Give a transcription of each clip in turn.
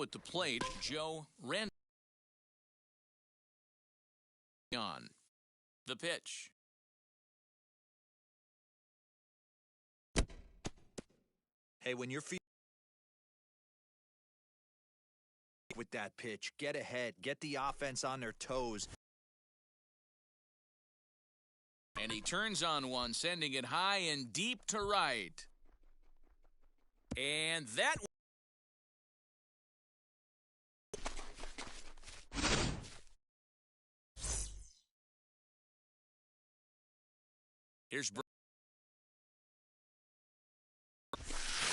At the plate, Joe Randon. On the pitch. Hey, when you're with that pitch, get ahead, get the offense on their toes. And he turns on one, sending it high and deep to right. And that here's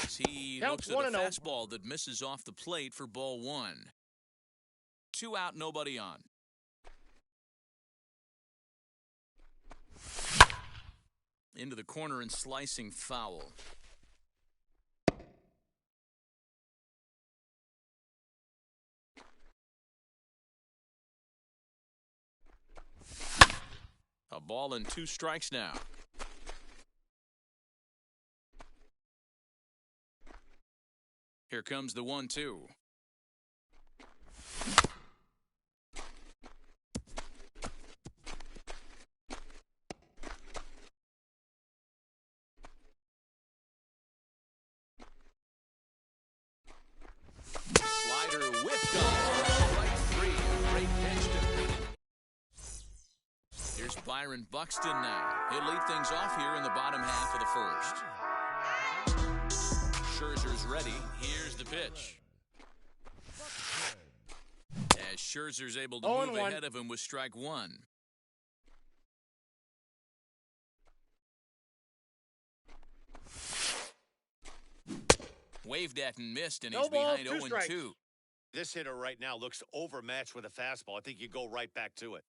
he looks at a fastball that misses off the plate for ball one. 2 out, nobody on. Into the corner and slicing foul. A ball and 2 strikes now. Here comes the 1-2. Slider whipped on strike 3. Great pitch to here's Byron Buxton now. He'll lead things off here in the bottom half of the first. Scherzer's ready. Here's the pitch. As Scherzer's able to move ahead of him with strike 1. Waved at and missed, and he's behind 0-2. This hitter right now looks overmatched with a fastball. I think you go right back to it.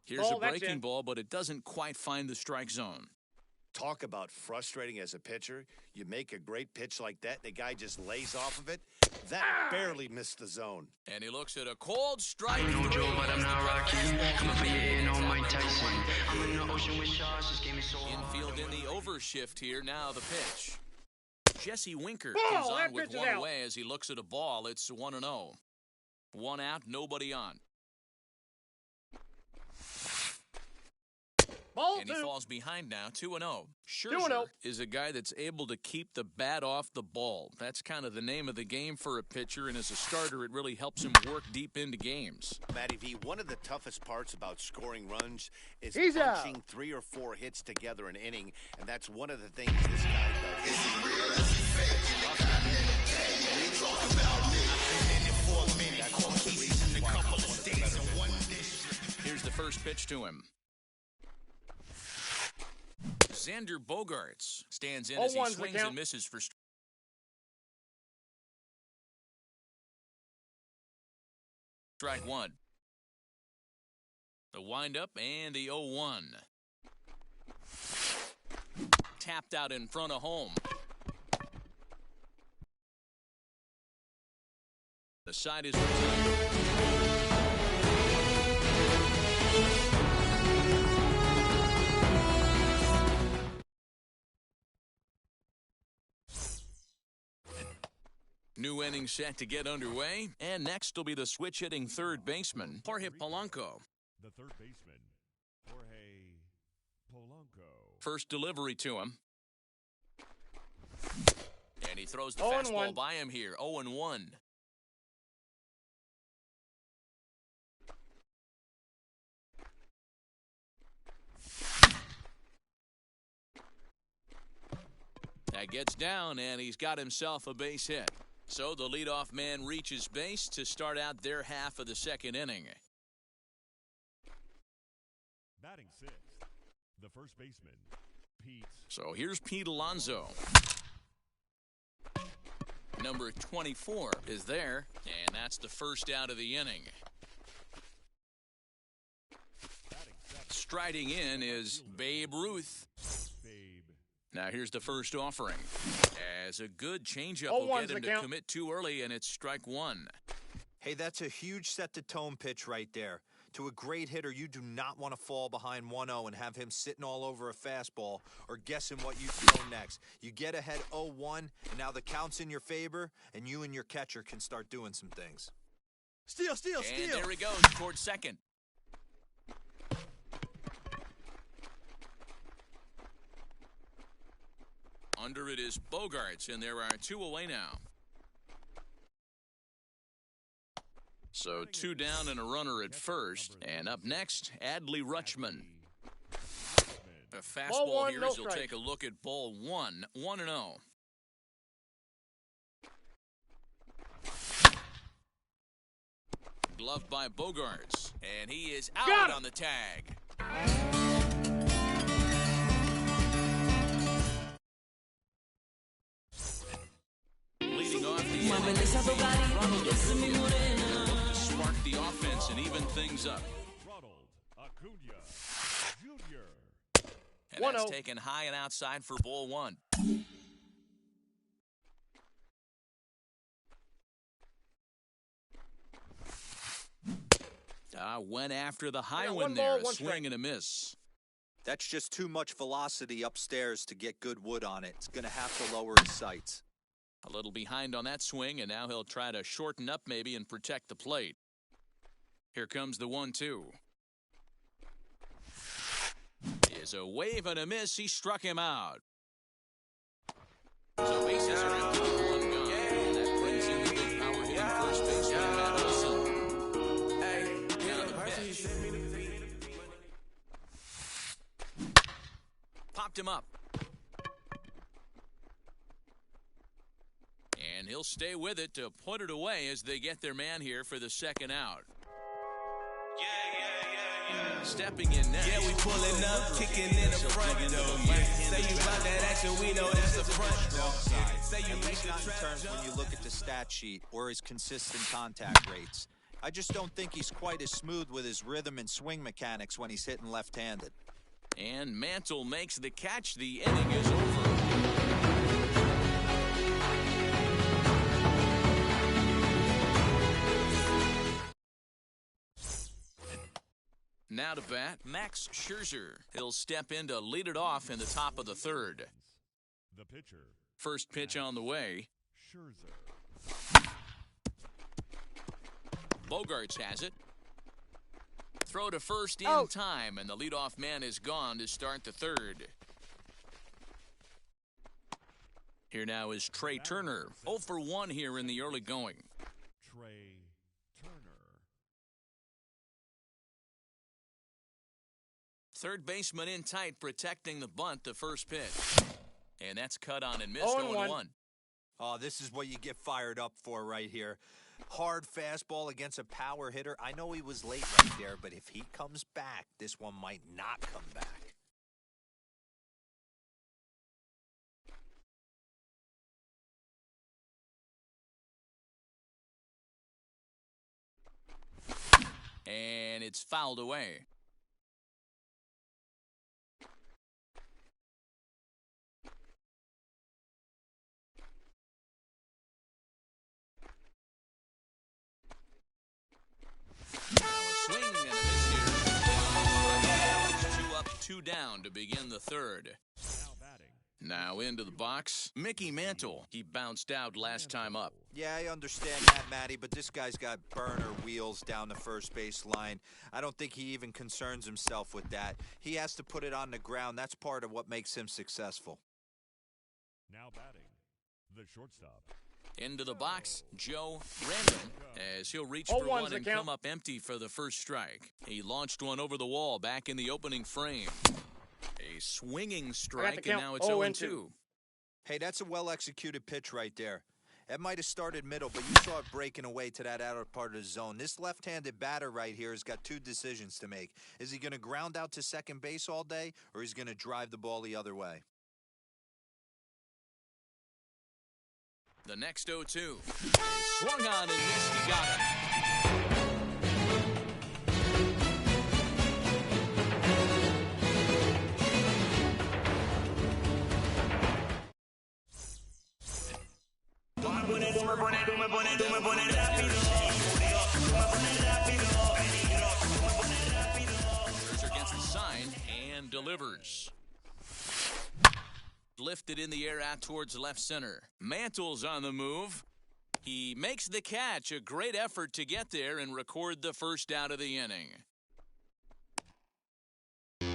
Here's a breaking ball, but it doesn't quite find the strike zone. Talk about frustrating as a pitcher. You make a great pitch like that, the guy just lays off of it. That barely missed the zone. And he looks at a cold strike. I'm no Joe, but I'm not Rocky. I'ma put you in on Mike Tyson. I'm in the ocean with sharks, this game is so infield in the overshift here. Now the pitch. Jesse Winker comes on with one away as he looks at a ball. It's 1-0. 1 out, nobody on. And he falls behind now, 2-0. Scherzer is a guy that's able to keep the bat off the ball. That's kind of the name of the game for a pitcher, and as a starter, it really helps him work deep into games. Matty V, one of the toughest parts about scoring runs is punching 3 or 4 hits together an inning, and that's one of the things this guy does. Here's the first pitch to him. Xander Bogaerts stands in as he swings and misses for strike 1. The windup and the 0-1. Tapped out in front of home. The side is retired. New inning set to get underway, and next will be the switch-hitting third baseman, Jorge Polanco. The third baseman, Jorge Polanco. First delivery to him. And he throws the fastball by him here, 0-1. That gets down, and he's got himself a base hit. So the leadoff man reaches base to start out their half of the second inning. Batting 6th, the first baseman, Pete. So here's Pete Alonso. Number 24 is there, and that's the first out of the inning. Striding in is Babe Ruth. Now here's the first offering. As a good changeup will get him to commit too early, and it's strike 1. Hey, that's a huge set-the-tone pitch right there. To a great hitter, you do not want to fall behind 1-0 and have him sitting all over a fastball or guessing what you throw next. You get ahead 0-1, and now the count's in your favor, and you and your catcher can start doing some things. Steal. And there he goes towards second. Under it is Bogaerts, and there are 2 away now. So 2 down and a runner at first. And up next, Adley Rutschman. A fastball here as he'll take a look at ball 1, 1-0. Gloved by Bogaerts, and he is out on the tag. Leading off the inning, to spark the offense and even things up. Ronald Acuna Jr. And that's taken high and outside for ball 1. Went after the high one there, a swing and a miss. That's just too much velocity upstairs to get good wood on it. It's going to have to lower his sights. A little behind on that swing, and now he'll try to shorten up maybe and protect the plate. Here comes the 1-2. Is a wave and a miss. He struck him out. So bases are empty, 1 gone. And that brings in the big power hitting first baseman, Matt Olson. Popped him up. And he'll stay with it to put it away as they get their man here for the second out. Stepping in next. Yeah, we pulling up, kicking in the front door. Yeah. Say you about that action, we know that's the front door. Say you At make least the not in trap terms jump. when you look at the stat sheet or his consistent contact rates. I just don't think he's quite as smooth with his rhythm and swing mechanics when he's hitting left-handed. And Mantle makes the catch. The inning is over. Now to bat, Max Scherzer. He'll step in to lead it off in the top of the third. The pitcher, First pitch on the way. Scherzer. Bogaerts has it. Throw to first in time, and the leadoff man is gone to start the third. Here now is Trey Turner. 0 for 1 here in the early going. Trey Turner. Third baseman in tight, protecting the bunt, the first pitch. And that's cut on and missed, 0-1. Oh, this is what you get fired up for right here. Hard fastball against a power hitter. I know he was late right there, but if he comes back, this one might not come back. And it's fouled away. Now a swing and a miss here. It's 2 up, 2 down to begin the third. Now batting. Now into the box, Mickey Mantle. He bounced out last time up. Yeah, I understand that, Matty, but this guy's got burner wheels down the first base line. I don't think he even concerns himself with that. He has to put it on the ground. That's part of what makes him successful. Now batting. The shortstop. Into the box, Joe Random, as he'll reach for one and come up empty for the first strike. He launched one over the wall back in the opening frame. A swinging strike, and now it's 0-2. Hey, that's a well-executed pitch right there. That might have started middle, but you saw it breaking away to that outer part of the zone. This left-handed batter right here has got 2 decisions to make. Is he going to ground out to second base all day, or is he going to drive the ball the other way? The next 0-2. Swung on and missed. He got it. line and delivers. Lifted in the air out towards left center. Mantle's on the move. He makes the catch. A great effort to get there and record the first out of the inning. And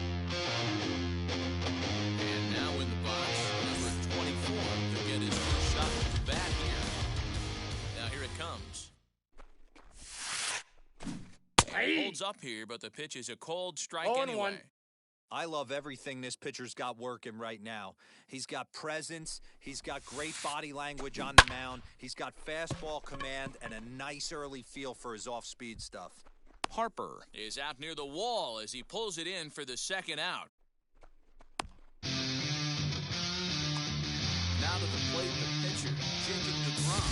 now in the box, number 24 to get his first shot at the bat here. Now here it comes. And he holds up here, but the pitch is a cold strike anyway. I love everything this pitcher's got working right now. He's got presence, he's got great body language on the mound, he's got fastball command, and a nice early feel for his off-speed stuff. Harper is out near the wall as he pulls it in for the second out. Now to the plate, the pitcher, Jacob deGrom.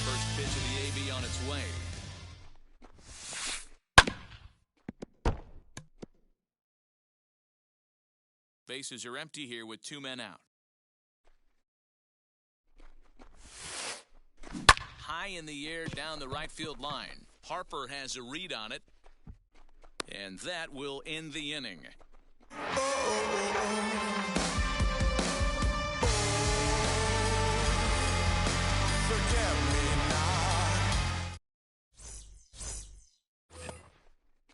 First pitch of the AB on its way. Bases are empty here with 2 men out. High in the air down the right field line. Harper has a read on it. And that will end the inning.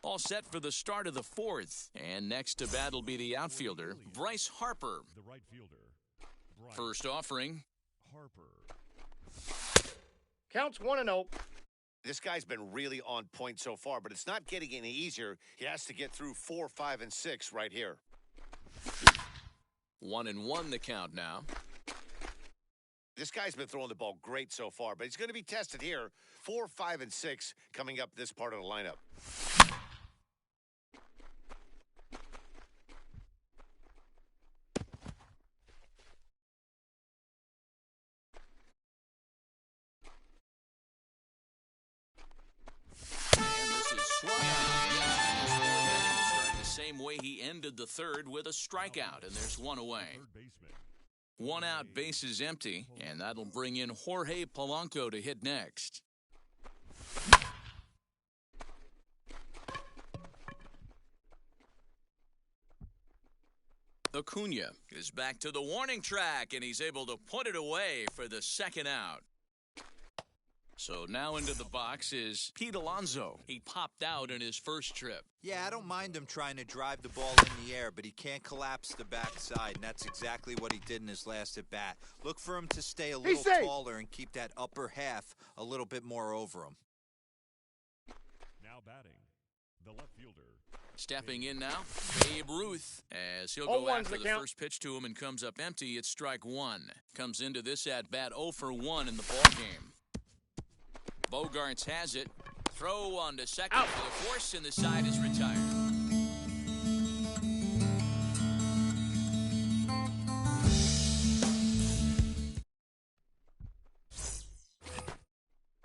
All set for the start of the fourth. And next to bat will be the outfielder, Bryce Harper. The right fielder, Bryce First offering. Harper. Counts 1-0. This guy's been really on point so far, but it's not getting any easier. He has to get through 4, 5, and 6 right here. 1-1 the count now. This guy's been throwing the ball great so far, but he's going to be tested here. 4, 5, and 6 coming up this part of the lineup. Same way he ended the third with a strikeout, and there's one away. One out, bases empty, and that'll bring in Jorge Polanco to hit next. Acuna is back to the warning track, and he's able to put it away for the second out. So now into the box is Pete Alonso. He popped out in his first trip. Yeah, I don't mind him trying to drive the ball in the air, but he can't collapse the backside, and that's exactly what he did in his last at-bat. Look for him to stay a little taller and keep that upper half a little bit more over him. Now batting, the left fielder. Stepping in now, Babe Ruth, as he'll go after the first pitch to him and comes up empty. It's strike one. Comes into this at-bat 0 for 1 in the ballgame. Bogarts has it. Throw on to second for the force, and the side is retired.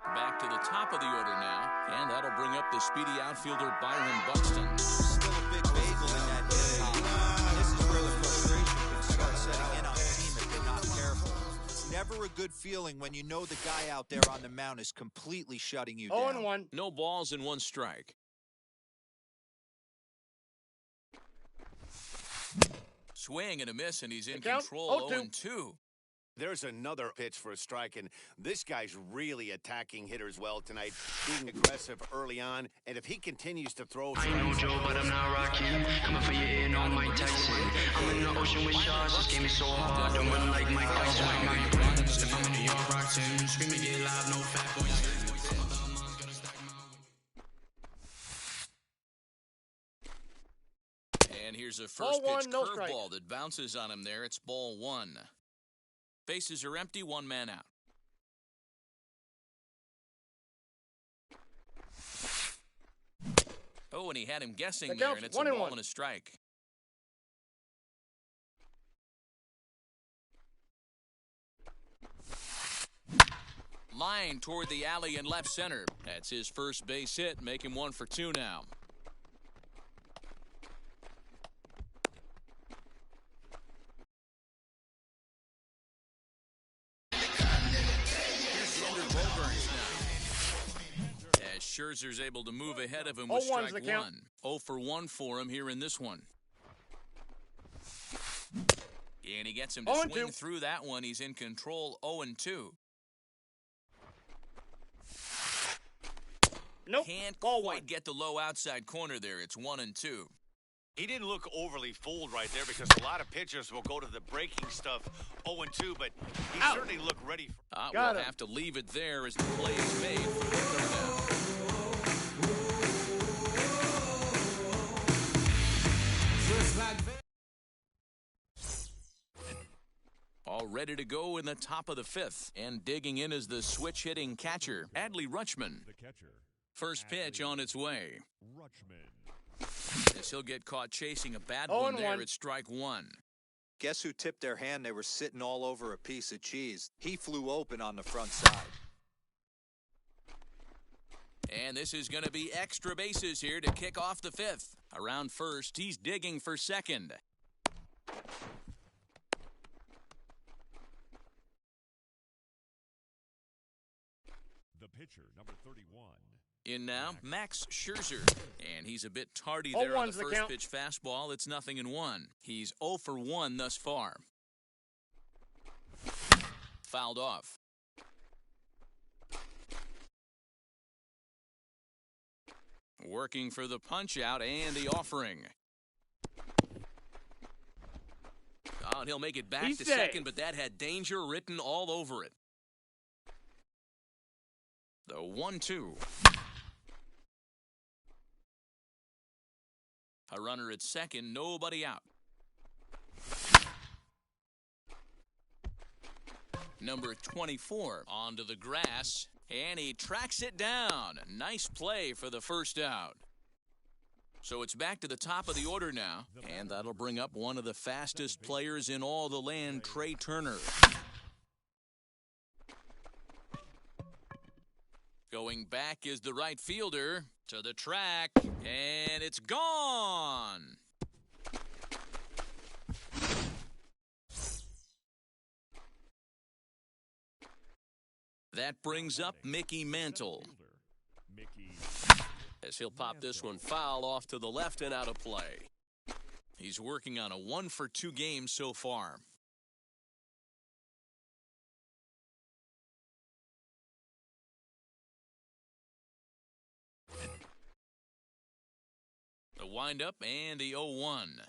Back to the top of the order now, and that'll bring up the speedy outfielder Byron Buxton. Still a big bagel in that game. This is where the frustration can start setting in on the team if they're not careful. Never a good feeling when you know the guy out there on the mound is completely shutting you down. 0-1. No balls and 1 strike. Swing and a miss, and he's in control. 0-2. There's another pitch for a strike, and this guy's really attacking hitters well tonight, being aggressive early on, and if he continues to throw... I ain't no Joe, but I'm not rocking. Coming for your ear, no Mike Tyson. I'm in the ocean with sharks, this game is so hard. Don't run like Mike Tyson. If I'm in New York, Roxanne, screaming, get live, no fat boys. And here's a first pitch curveball that bounces on him there. It's ball 1. Bases are empty, 1 man out. Oh, and he had him guessing there, and it's a ball and a strike. Line toward the alley in left center. That's his first base hit, make him 1 for 2 now. Scherzer's able to move ahead of him with strike one. 0 for 1 for him here in this one. And he gets him to swing through that one. He's in control, 0-2. Nope. Can't quite get the low outside corner there. It's 1-2. He didn't look overly fooled right there because a lot of pitchers will go to the breaking stuff 0-2, but he certainly looked ready. We'll have to leave it there as the play is made for the third down. All ready to go in the top of the fifth. And digging in is the switch-hitting catcher, Adley Rutschman. The catcher. First pitch on its way. Rutschman. As he'll get caught chasing a bad one there at strike one. Guess who tipped their hand? They were sitting all over a piece of cheese. He flew open on the front side. And this is going to be extra bases here to kick off the fifth. Around first, he's digging for second. The pitcher, number 31. In now, Max Scherzer. And he's a bit tardy there on the first pitch fastball. It's 0-1. He's 0 for 1 thus far. Fouled off. Working for the punch-out and the offering. Oh, and he'll make it back to second, but that had danger written all over it. The 1-2. A runner at second, nobody out. Number 24 onto the grass, and he tracks it down. Nice play for the first out. So it's back to the top of the order now, and that'll bring up one of the fastest players in all the land, Trey Turner. Going back is the right fielder to the track, and it's gone. That brings up Mickey Mantle. As he'll pop this one foul off to the left and out of play. He's working on a 1 for 2 game so far. The windup and the 0-1.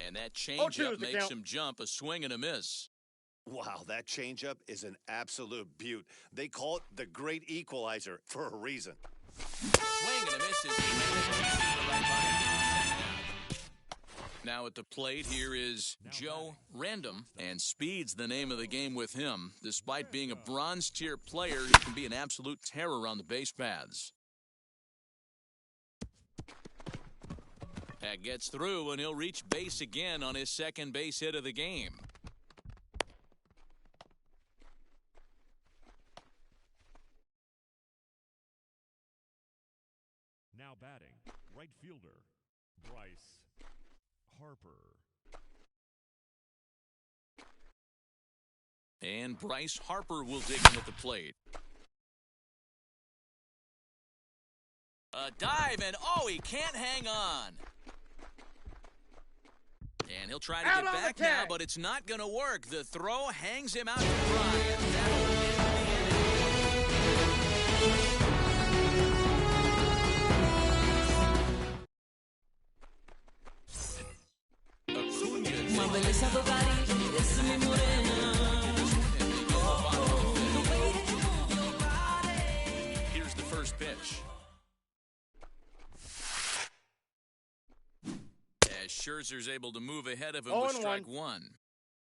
And that changeup makes him jump, a swing and a miss. Wow, that changeup is an absolute beaut. They call it the great equalizer for a reason. Swing and a miss is now at the plate here is Joe Random, and speed's the name of the game with him. Despite being a bronze tier player, he can be an absolute terror on the base paths. That gets through, and he'll reach base again on his second base hit of the game. Now batting, right fielder, Bryce Harper. And Bryce Harper will dig in at the plate. A dive, and he can't hang on. And he'll try to get back now, but it's not going to work. The throw hangs him out to dry, and that'll end the Here's the first pitch. As Scherzer's able to move ahead of him with strike one.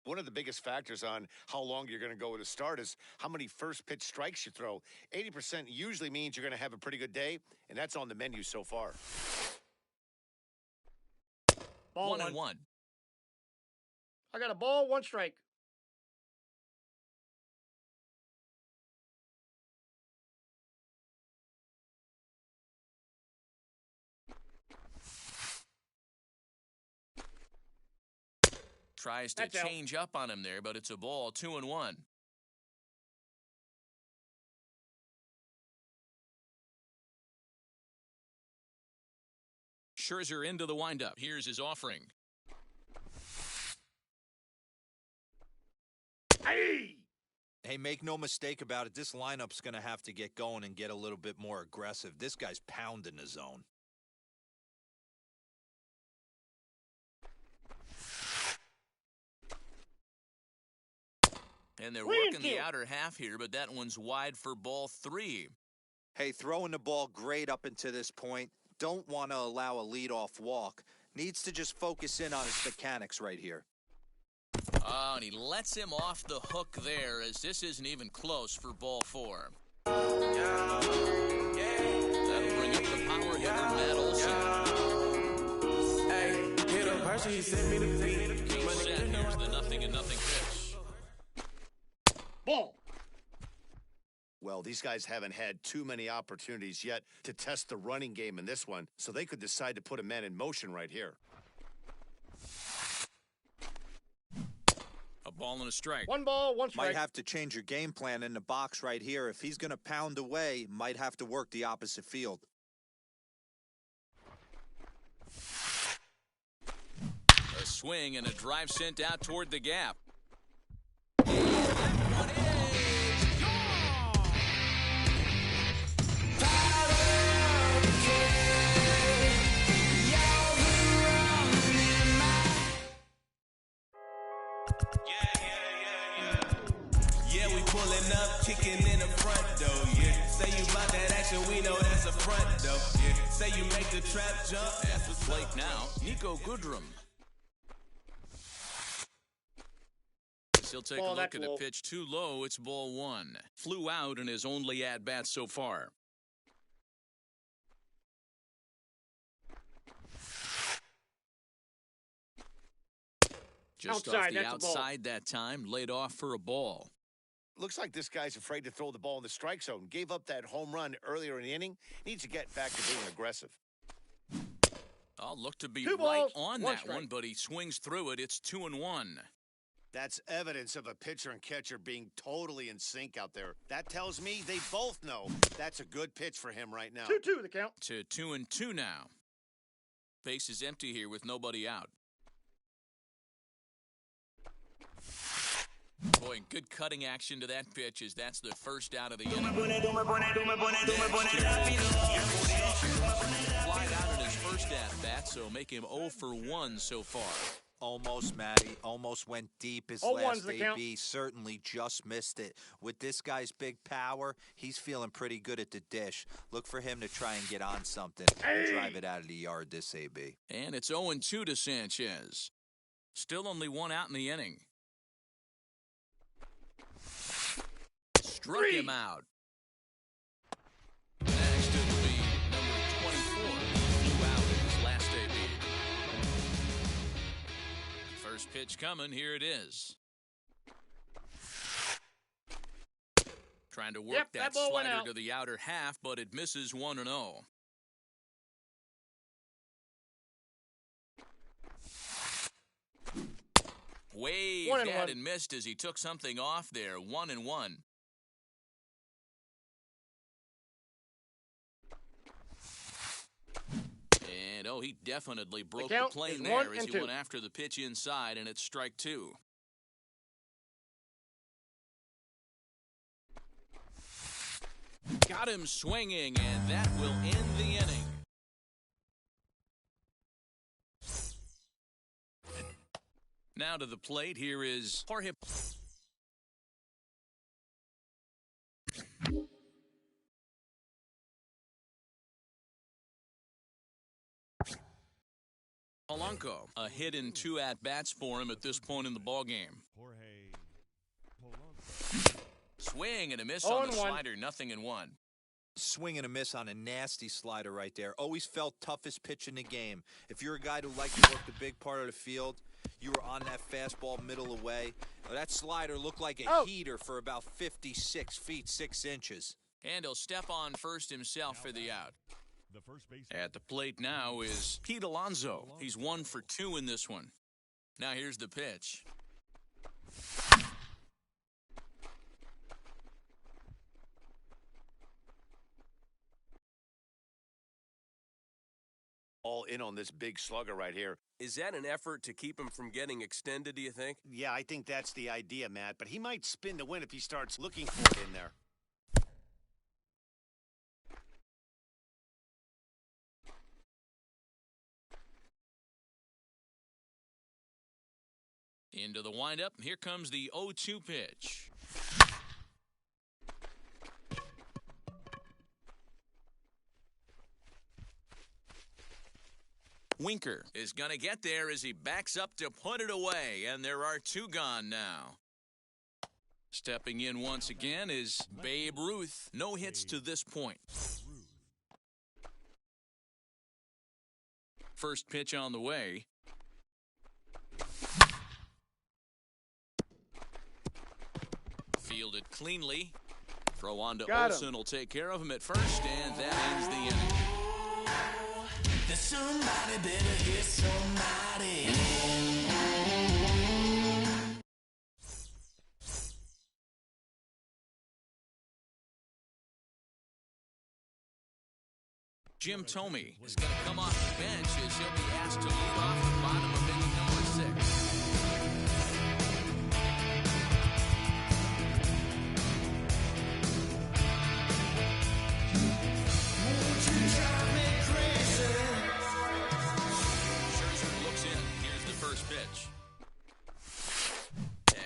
One of the biggest factors on how long you're going to go with a start is how many first pitch strikes you throw. 80% usually means you're going to have a pretty good day, and that's on the menu so far. 1-1. I got a ball, 1 strike. Tries to change up on him there, but it's a ball, 2-1. Scherzer into the windup. Here's his offering. Hey, make no mistake about it. This lineup's going to have to get going and get a little bit more aggressive. This guy's pounding the zone. And they're working the outer half here, but that one's wide for ball 3. Hey, throwing the ball great up until this point. Don't want to allow a leadoff walk. Needs to just focus in on his mechanics right here. Oh, and he lets him off the hook there, as this isn't even close for ball 4. That'll bring up the power hitter, Matt Olson. Hey, hit a person, he sent me the beat. Here's the 0-0 pitch. Ball. Well, these guys haven't had too many opportunities yet to test the running game in this one, so they could decide to put a man in motion right here. A ball and a strike. 1 ball, 1 strike. Might have to change your game plan in the box right here. If he's going to pound away, might have to work the opposite field. A swing and a drive sent out toward the gap. Pulling up, kicking in the front door, yeah. Say you about that action, we know that's a front door, yeah. Say you make the trap jump. At the plate now, Nico Goodrum. He'll take a look at the pitch too low. It's ball 1. Flew out in his only at-bat so far. Just off the outside that time, laid off for a ball. Looks like this guy's afraid to throw the ball in the strike zone. Gave up that home run earlier in the inning. Needs to get back to being aggressive. I'll look to be right on that one, but he swings through it. It's 2-1. That's evidence of a pitcher and catcher being totally in sync out there. That tells me they both know that's a good pitch for him right now. 2-2 the count. To 2-2 now. Base is empty here with nobody out. Boy, good cutting action to that pitch as that's the first out of the inning. Flied out in his first at-bat, so make him 0 for 1 so far. Almost, Matty. Almost went deep his last AB. Certainly just missed it. With this guy's big power, he's feeling pretty good at the dish. Look for him to try and get on something and drive it out of the yard this AB. And it's 0-2 to Sanchez. Still only 1 out in the inning. Struck him out. Next it'll be number 24. Flew out in his last AB. First pitch coming. Here it is. Trying to work that slider to the outer half, but it misses 1-0. Waved at and missed as he took something off there. 1-1. And, oh, he definitely broke the plane there as he went after the pitch inside, and it's strike 2. Got him swinging, and that will end the inning. Now to the plate, here is Jorge Polanco. A hit in 2 at-bats for him at this point in the ballgame. Swing and a miss on the slider, 0-1. Swing and a miss on a nasty slider right there. Always felt toughest pitch in the game. If you're a guy who likes to work the big part of the field, you were on that fastball middle away. That slider looked like a heater for about 56 feet, 6 inches. And he'll step on first himself for the out. At the plate now is Pete Alonso. He's 1 for 2 in this one. Now here's the pitch. All in on this big slugger right here. Is that an effort to keep him from getting extended, do you think? Yeah, I think that's the idea, Matt. But he might spin to win if he starts looking for it in there. Into the windup. Here comes the 0-2 pitch. Winker is going to get there as he backs up to put it away, and there are two gone now. Stepping in once again is Babe Ruth. No hits to this point. First pitch on the way. Fielded cleanly. Throw on to Olsen will take care of him at first, and that ends the inning. There's somebody better hear somebody. Jim Thome is going to come off the bench as he'll be asked to lead off the bottom of inning number 6.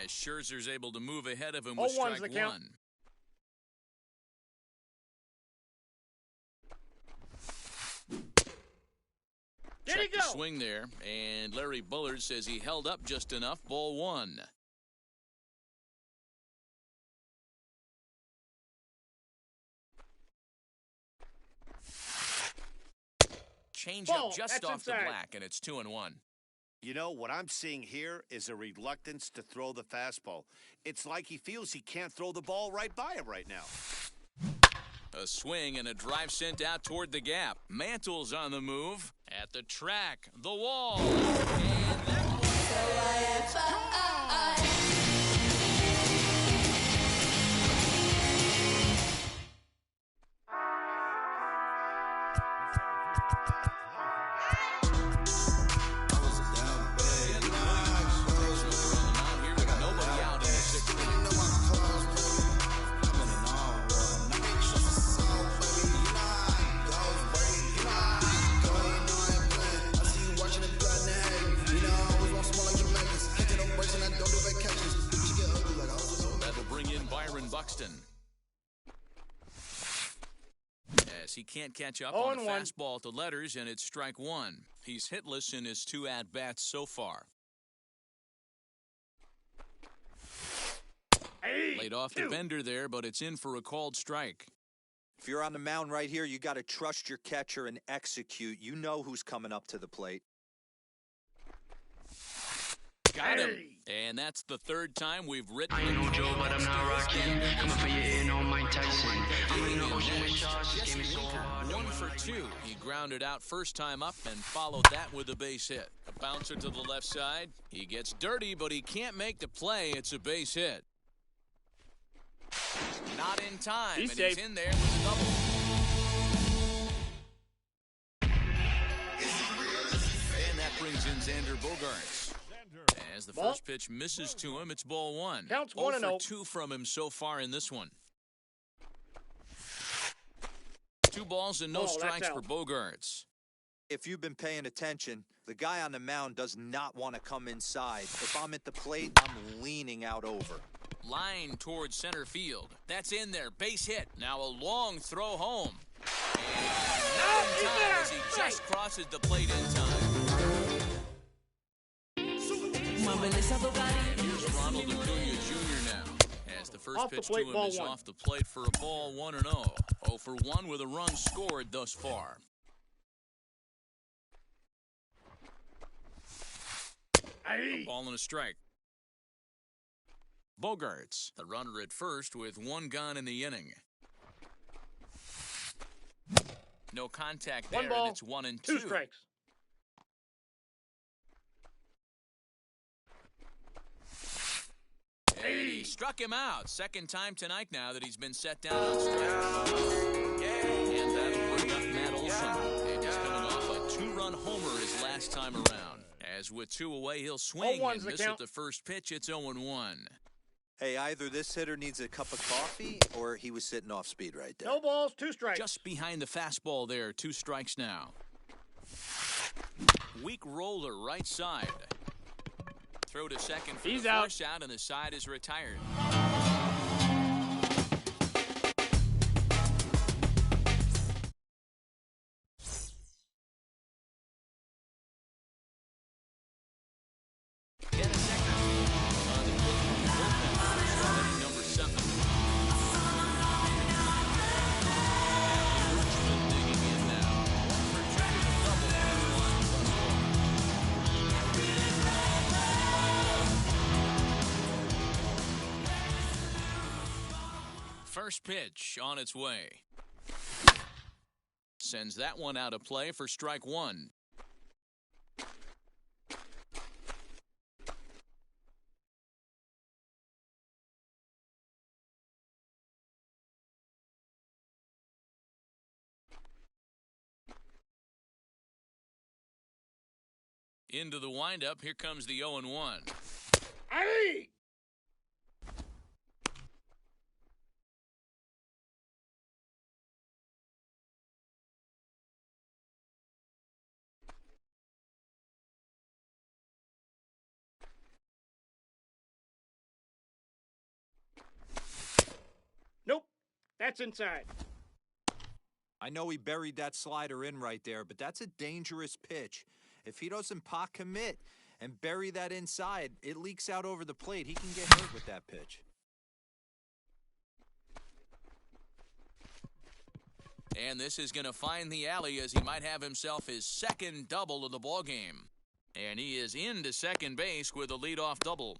Scherzer's able to move ahead of him with strike one. Check the swing there, and Larry Bullard says he held up just enough. Ball one. Change up just off the black, and it's 2-1. You know, what I'm seeing here is a reluctance to throw the fastball. It's like he feels he can't throw the ball right by him right now. A swing and a drive sent out toward the gap. Mantle's on the move. At the track, the wall. And that as he can't catch up on the fastball to Letters, and it's strike one. He's hitless in his 2 at-bats so far. Laid off the bender there, but it's in for a called strike. If you're on the mound right here, you got to trust your catcher and execute. You know who's coming up to the plate. Got him. And that's the third time we've written. I ain't no Joe, but I'm not rocking. Coming for your ear, no Mike Tyson. I'm in the ocean with sharks. This game is so hard. 1 for 2. He grounded out first time up and followed that with a base hit. A bouncer to the left side. He gets dirty, but he can't make the play. It's a base hit. Not in time, and he's in there with a double. And that brings in Xander Bogaerts. As the first pitch misses to him, it's ball one. Counts 1 for 2 from him so far in this one. 2 balls and no strikes for Bogaerts. If you've been paying attention, the guy on the mound does not want to come inside. If I'm at the plate, I'm leaning out over. Line towards center field. That's in there. Base hit. Now a long throw home. And not in time as he just crosses the plate in time. Here's Ronald Acuna Jr. now. As the first pitch to him is off the plate for a ball 1-0. 0 for 1 with a run scored thus far. A ball and a strike. Bogaerts, the runner at first with 1 gone in the inning. No contact there, and it's 1 and 2. 2 strikes. He struck him out. Second time tonight now that he's been set down on strike. And that'll bring up Matt Olson. And he's coming off a 2-run As with 2 away, he'll swing and miss at the first pitch. It's 0-1. Hey, either this hitter needs a cup of coffee or he was sitting off speed right there. No balls, 2 strikes. Just behind the fastball there, 2 strikes now. Weak roller right side. Throw to second for the force out, and the side is retired. First pitch on its way. Sends that one out of play for strike 1. Into the windup. Here comes the 0-1. Hey! Nope, that's inside. I know he buried that slider in right there, but that's a dangerous pitch. If he doesn't pot commit and bury that inside, it leaks out over the plate. He can get hurt with that pitch. And this is going to find the alley as he might have himself his second double of the ballgame. And he is into second base with a leadoff double.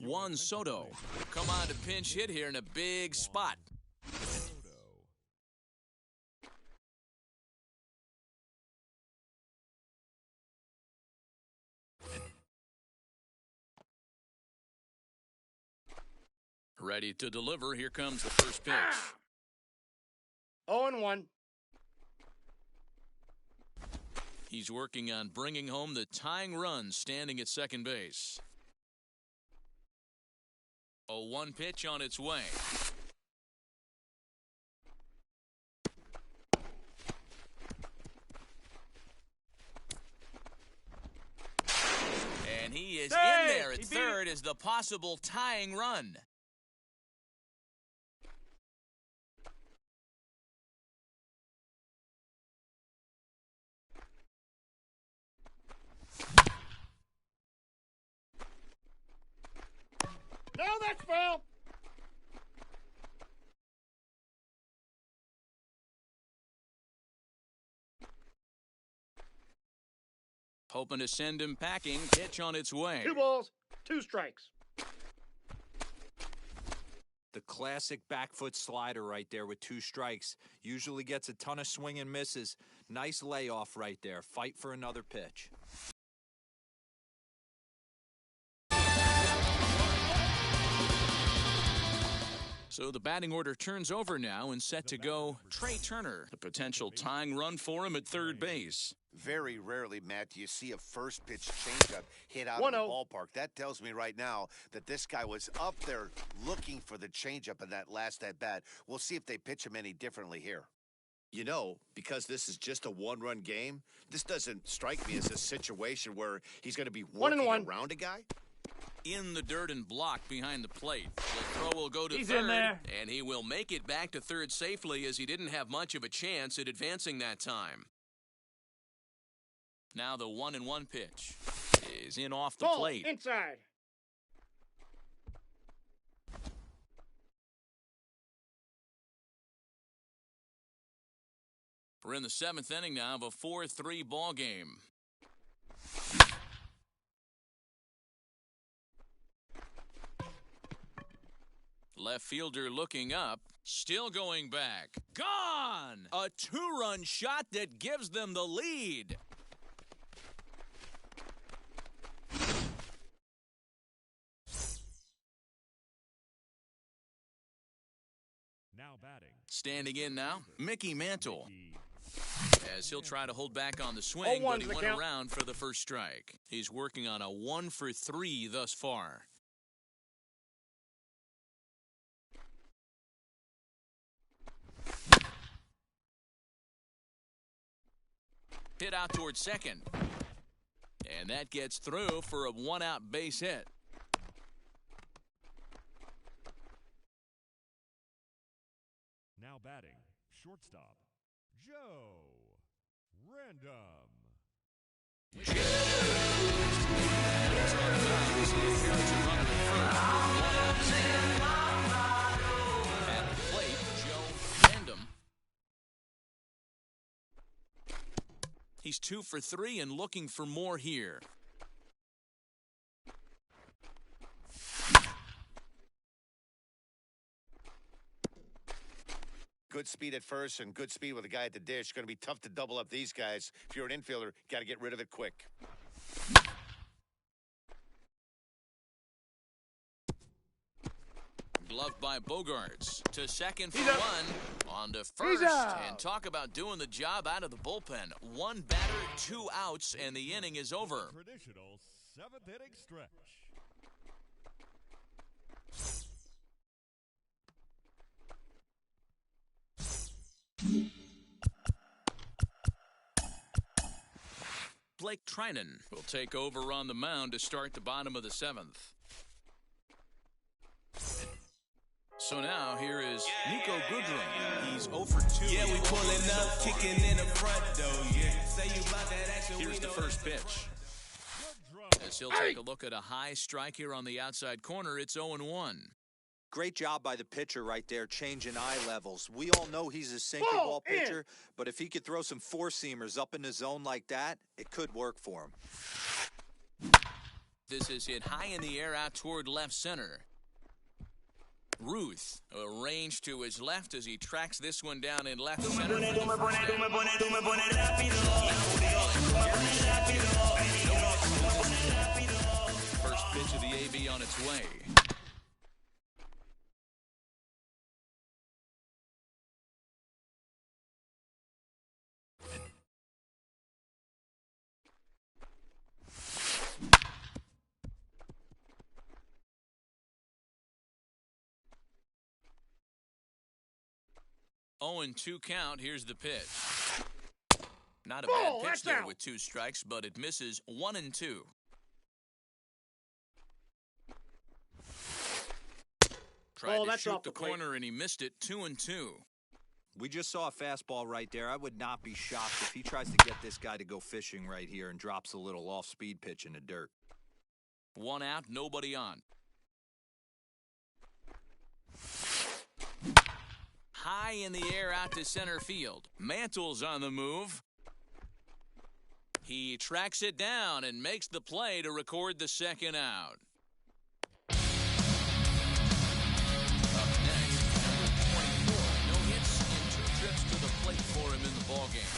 Juan Soto will come on to pinch hit here in a big spot. Ready to deliver. Here comes the first pitch. 0-1. He's working on bringing home the tying run standing at second base. A 1 pitch on its way. And he is in there at third as the possible tying run. No, that's foul. Hoping to send him packing. Pitch on its way. 2 balls, 2 strikes. The classic back foot slider right there with 2 strikes. Usually gets a ton of swing and misses. Nice layoff right there. Fight for another pitch. So the batting order turns over now and set to go Trey Turner. A potential tying run for him at third base. Very rarely, Matt, do you see a first pitch changeup hit out of the ballpark. That tells me right now that this guy was up there looking for the changeup in that last at bat. We'll see if they pitch him any differently here. You know, because this is just a one-run game, this doesn't strike me as a situation where he's going to be working around a guy. In the dirt and blocked behind the plate. The throw will go to He's third, in there. and he will make it back to third safely as he didn't have much of a chance at advancing that time. Now the 1-1 pitch is in off the plate. Inside. We're in the 7th inning now of a 4-3 ball game. Left fielder looking up. Still going back. Gone! A two-run shot that gives them the lead. Now batting. Standing in now, Mickey Mantle. As he'll try to hold back on the swing, but he went around for the first strike. He's working on a 1-for-3 thus far. Hit out towards second. And that gets through for a one-out base hit. Now batting, shortstop, Joe Random. At the plate, Joe Random. He's 2 for 3 and looking for more here. Good speed at first and good speed with a guy at the dish. Going to be tough to double up these guys. If you're an infielder, got to get rid of it quick. Gloved by Bogarts. To second for one. On to first. And talk about doing the job out of the bullpen. One batter, 2 outs, and the inning is over. Traditional 7th inning stretch. Blake Trinan will take over on the mound to start the bottom of the 7th. So now here is Nico Goodrum. He's 0 for 2. Yeah, we pulling up, kicking in the front though. Yeah, say you about that action. Here's the first pitch. As he'll take a look at a high strike here on the outside corner, it's 0-1. Great job by the pitcher right there, changing eye levels. We all know he's a sinker ball pitcher, but if he could throw some four-seamers up in the zone like that, it could work for him. This is hit high in the air out toward left center. Ruth arranged to his left as he tracks this one down in left center. First pitch of the AB on its way. Oh, and 2 count. Here's the pitch. Not a bad pitch there with 2 strikes, but it misses 1-2. Tried to shoot the corner, and he missed it 2-2. We just saw a fastball right there. I would not be shocked if he tries to get this guy to go fishing right here and drops a little off-speed pitch in the dirt. 1 out, nobody on. High in the air out to center field. Mantle's on the move. He tracks it down and makes the play to record the 2nd out. Up next, number 24. No hits and 2 trips to the plate for him in the ballgame.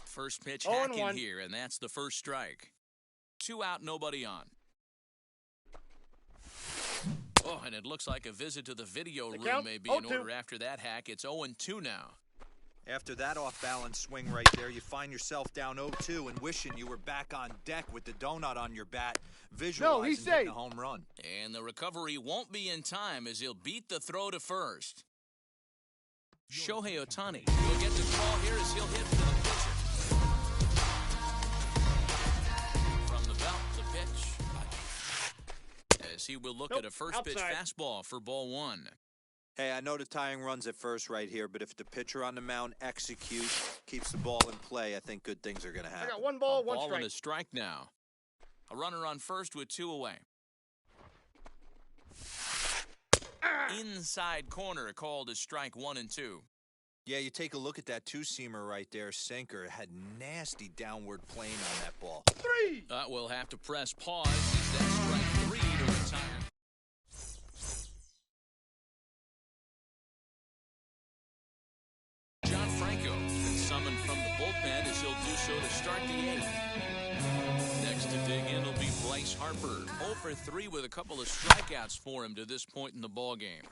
First pitch hacking here, and that's the first strike. 2 out, nobody on. Oh, and it looks like a visit to the video room may be in order after that hack. It's 0-2 now. After that off-balance swing right there, you find yourself down 0-2 and wishing you were back on deck with the donut on your bat, visualizing getting a home run. And the recovery won't be in time as he'll beat the throw to first. Shohei Ohtani will get the call here as he'll hit for the pitcher. From the belt, the pitch. As he will look at a first pitch fastball for ball 1. Hey, I know the tying runs at first right here, but if the pitcher on the mound executes, keeps the ball in play, I think good things are going to happen. I got 1 ball, 1 strike. Ball and a strike now. A runner on first with 2 away. Inside corner called as strike 1 and 2. Yeah, you take a look at that 2-seamer right there, sinker. It had nasty downward plane on that ball. 3! We'll have to press pause. Is that strike 3 to retire? coming from the bullpen as he'll do so to start the 8th. Next to dig in will be Bryce Harper. 0 for 3 with a couple of strikeouts for him to this point in the ballgame.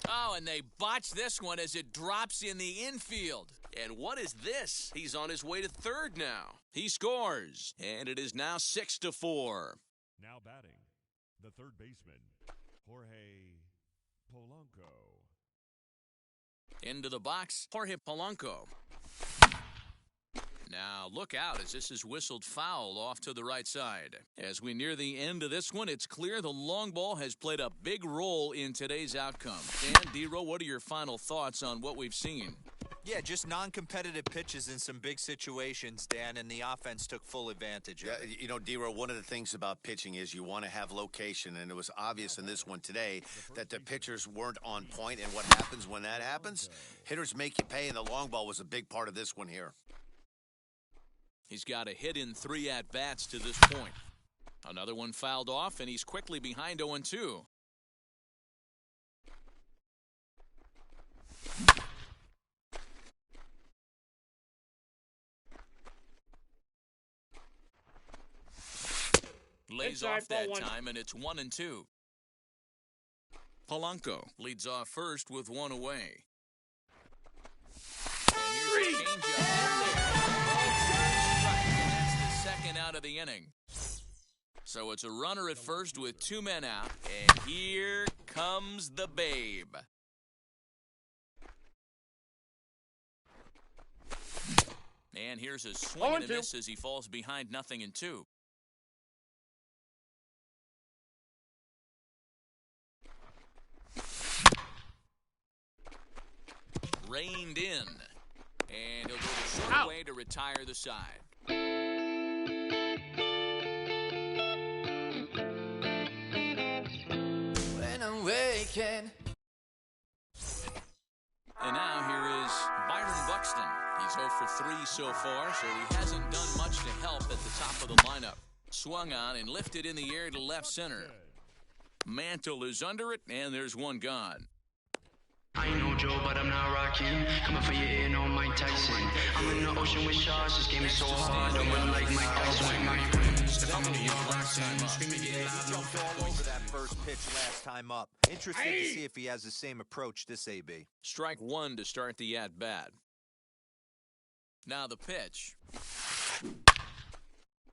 Oh, and they botch this one as it drops in the infield. And what is this? He's on his way to third now. He scores, and it is now 6-4. Now batting, the third baseman, Jorge Polanco. Into the box, Jorge Polanco. Now look out as this is whistled foul off to the right side. As we near the end of this one, it's clear the long ball has played a big role in today's outcome. Dan, D-Row, what are your final thoughts on what we've seen? Yeah, just non-competitive pitches in some big situations, Dan, and the offense took full advantage of it. You know, D-Row, one of the things about pitching is you want to have location, and it was obvious in this one today that the pitchers weren't on point, and what happens when that happens? Hitters make you pay, and the long ball was a big part of this one here. He's got a hit in 3 at-bats to this point. Another one fouled off, and he's quickly behind 0-2. Lays off that time, and it's 1-2. Polanco leads off first with 1 away. And here's a changeup in there. That's the second out of the inning. So it's a runner at first with 2 men out, and here comes the Babe. And here's a swing and a miss as he falls behind 0-2. Reined in, and he'll go the short way to retire the side. When I'm waking. And now here is Byron Buxton. He's 0 for 3 so far, so he hasn't done much to help at the top of the lineup. Swung on and lifted in the air to left center. Mantle is under it, and there's one gone. I ain't no Joe, but I'm not rocking. Coming for your ear, no Mike Tyson. I'm in the ocean with sharks. This game is so hard. Don't run like Mike Tyson with my friends. I'm in New York, Roxanne. Screaming, get loud. He jumped all over that first pitch last time up. Interested to see if he has the same approach this AB. Strike 1 to start the at-bat. Now the pitch.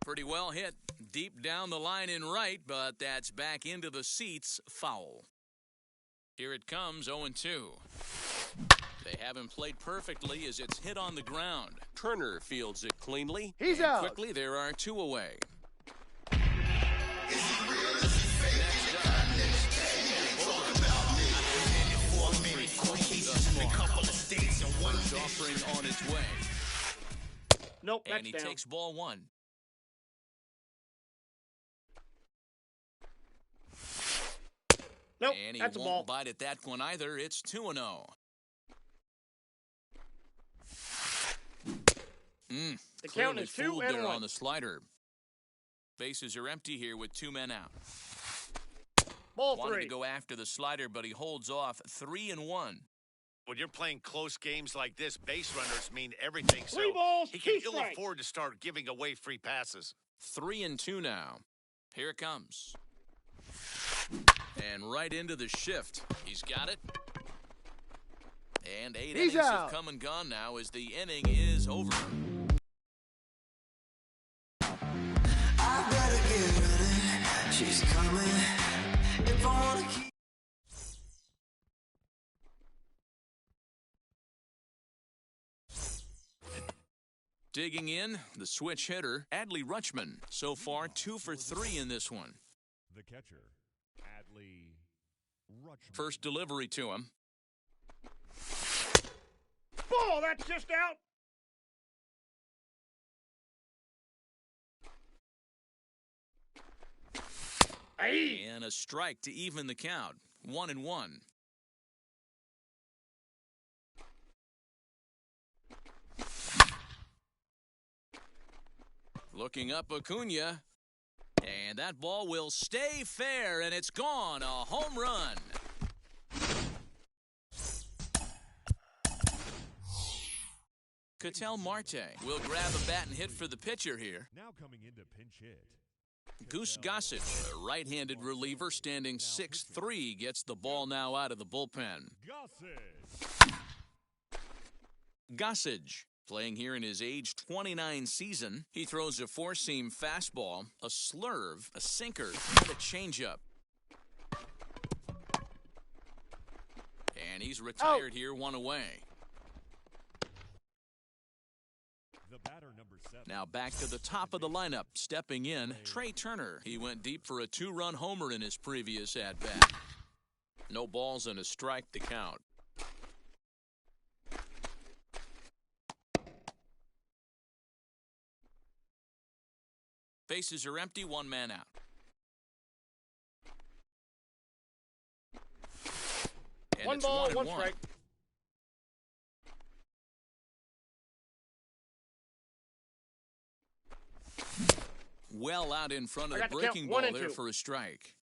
Pretty well hit. Deep down the line in right, but that's back into the seats. Foul. Here it comes, 0-2. They haven't played perfectly as it's hit on the ground. Turner fields it cleanly. He's out. Quickly, there are 2 away. First offering on its way. Nope, that's and he down. takes ball 1. Nope, and he that's a ball. won't bite at that one either. It's 2-0. The count is 2-1 there on the slider. Bases are empty here with 2 men out. Ball Wanted 3. to go after the slider, but he holds off. 3-1. When you're playing close games like this, base runners mean everything. 3 So balls, he can 2 ill strikes. afford to start giving away free passes. 3-2 now. Here it comes. And right into the shift. He's got it. And 8 innings have come and gone now as the inning is over. I better get running. She's coming. If I wanna keep. Digging in, the switch hitter, Adley Rutschman. So far, 2 for 3 in this one. The catcher, Adley Rutschman. First delivery to him. Ball, that's just out. Aye. And a strike to even the count. 1-1. Looking up Acuna. And that ball will stay fair, and it's gone. A home run. Ketel Marte will grab a bat and hit for the pitcher here. Now coming into pinch hit. Goose Gossage, a right-handed reliever standing 6'3", gets the ball now out of the bullpen. Gossage, playing here in his age 29 season, he throws a four-seam fastball, a slurve, a sinker, and a changeup. And he's retired here, one away. The batter, number 7. Now back to the top of the lineup, stepping in, Trey Turner. He went deep for a two-run homer in his previous at-bat. No balls and a strike to count. Bases are empty, one man out. And one it's ball, 1-1. one strike. Well out in front of the I got to breaking count ball 1 and there 2. for a strike.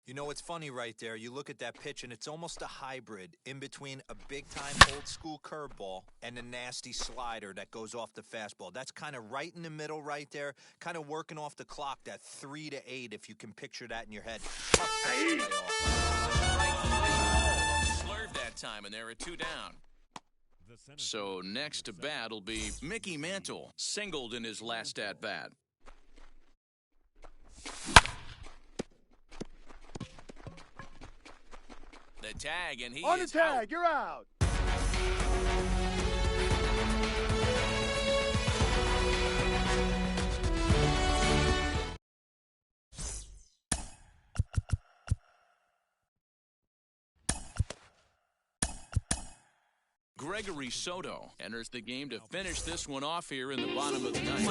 You know, it's funny right there. You look at that pitch, and it's almost a hybrid in between a big-time old-school curveball and a nasty slider that goes off the fastball. That's kind of right in the middle right there, kind of working off the clock, that 3 to 8, if you can picture that in your head. Slurve that time, and there are 2 down. So next to bat will be Mickey Mantle, singled in his last at-bat. The tag, and he on the is tag, out. you're out. Gregory Soto enters the game to finish this one off here in the bottom of the ninth.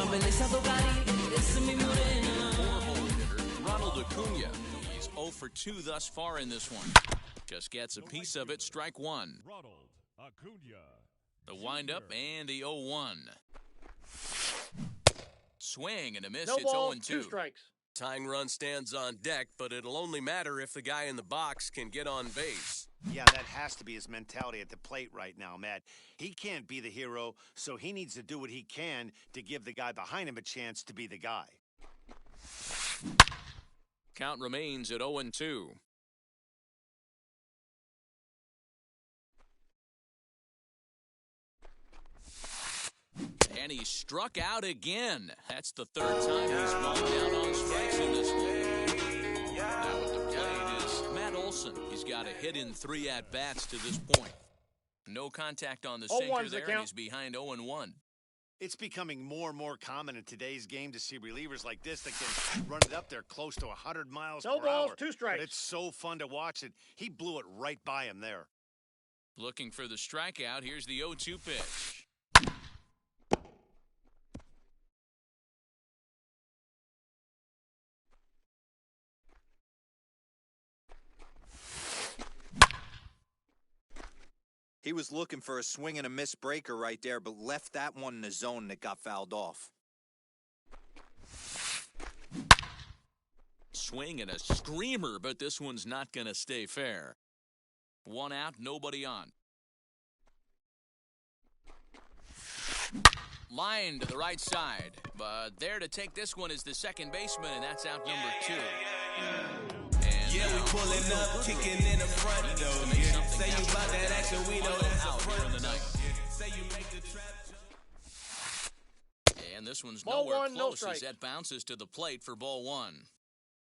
Four-hole hitter Ronald Acuna. He's 0 for 2 thus far in this one. Just gets a piece of it, strike 1. Ronald Acuna. The windup and the 0-1. Swing and a miss. No It's ball, 0-2. 2 strikes. Tying run stands on deck, but it'll only matter if the guy in the box can get on base. Yeah, that has to be his mentality at the plate right now, Matt. He can't be the hero, so he needs to do what he can to give the guy behind him a chance to be the guy. Count remains at 0-2. And he struck out again. That's the 3rd time he's gone down on strikes in this one. Now at the plate is Matt Olson. He's got a hit in 3 at-bats to this point. No contact on the sinker there, and he's behind 0-1. It's becoming more and more common in today's game to see relievers like this that can run it up there close to 100 miles per hour. No balls, 2 strikes. But it's so fun to watch it. He blew it right by him there. Looking for the strikeout. Here's the 0-2 pitch. He was looking for a swing and a miss breaker right there, but left that one in the zone that got fouled off. Swing and a screamer, but this one's not going to stay fair. 1 out, nobody on. Line to the right side, but there to take this one is the second baseman, and that's out number 2. Yeah, we pulling up, kicking in the front door. Yeah. Say you about that action, we know that's a front door. Say you make the trap. And this one's Ball nowhere 1, no close strike. as that bounces to the plate for ball 1.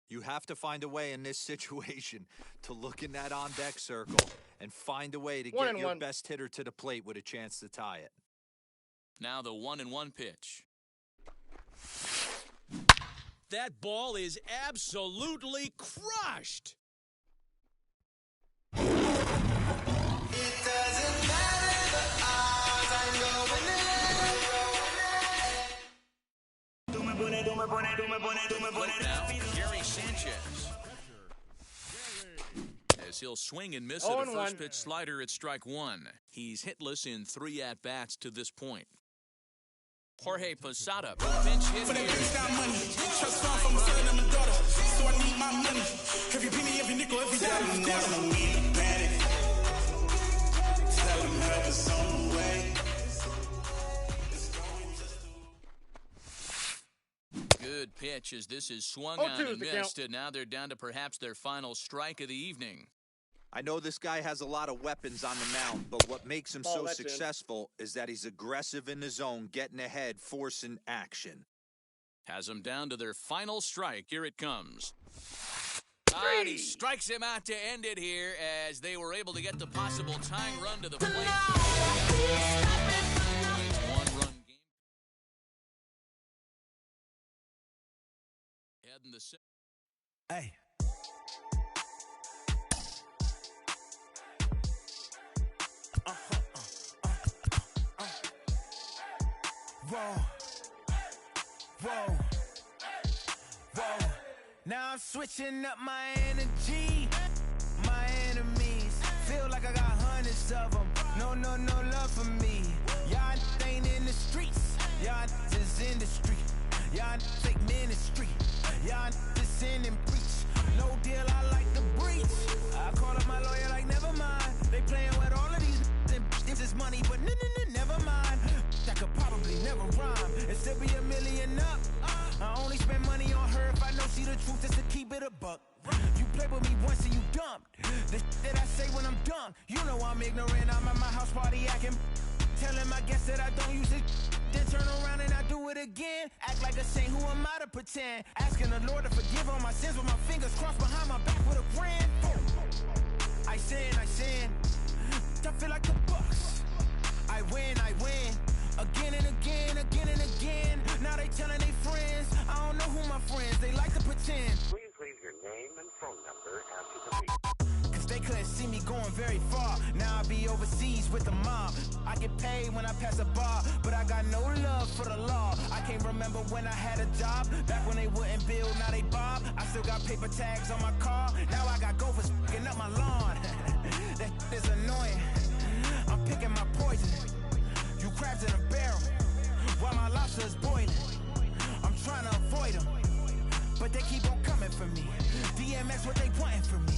You have to find a way in this situation to look in that on-deck circle and find a way to get your best hitter to the plate with a chance to tie it. Now the 1-1 pitch. That ball is absolutely crushed. It doesn't matter the odds, I know Now, Gary Sanchez. As he'll swing and miss at a first pitch slider at strike 1. He's hitless in 3 at-bats to this point. Jorge Posada, pinch hit for here. that bitch got money. Trust fund from a son and my daughter. So I need my money. Every penny, every nickel, every dime. Never know me in the panic. Tell them help us on the way. pitch as this is swung on and missed, and now they're down to perhaps their final strike of the evening. I know this guy has a lot of weapons on the mound, but what makes him so successful is that he's aggressive in the zone, getting ahead, forcing action. Has them down to their final strike. Here it comes. And he strikes him out to end it here as they were able to get the possible tying run to the plate. One-run game. Heading the set. Hey. Whoa. Now I'm switching up my energy. My enemies feel like I got hundreds of them. No love for me. Y'all ain't in the streets. Y'all just in the street. Y'all fake ministry. Y'all just sin and preach. No deal, I like the breach. I call up my lawyer like, never mind. They playing with all of these and this is money, but never mind. I could probably never rhyme and still be $1 million up. I only spend money on her if I know she the truth, just to keep it a buck. You play with me once and you dumped. The that I say when I'm done, you know I'm ignorant. I'm at my house party acting, telling my guests that I don't use it. Then turn around and I do it again. Act like a saint, who am I to pretend? Asking the Lord to forgive all my sins with my fingers crossed behind my back with a grin. I sin. I feel like the Bucks. I win. Again and again. Now they telling their friends. I don't know who my friends, they like to pretend. Please leave your name and phone number after the beep. Cause they couldn't see me going very far. Now I be overseas with the mob. I get paid when I pass a bar, but I got no love for the law. I can't remember when I had a job. Back when they wouldn't build, now they bob. I still got paper tags on my car. Now I got gophers f***ing up my lawn. That is annoying. I'm picking my poison. You crabs in a barrel, while my lobster is boiling. I'm trying to avoid them, but they keep on coming for me. DMX, what they wanting from me?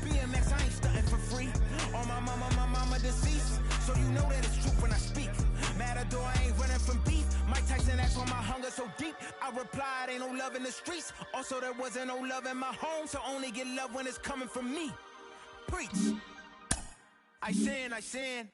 BMX, I ain't stunting for free. On my mama deceased, so you know that it's true when I speak. Matador, I ain't running from beef. Mike Tyson asked why my hunger so deep. I replied, ain't no love in the streets. Also, there wasn't no love in my home, so only get love when it's coming from me. Preach. I sin.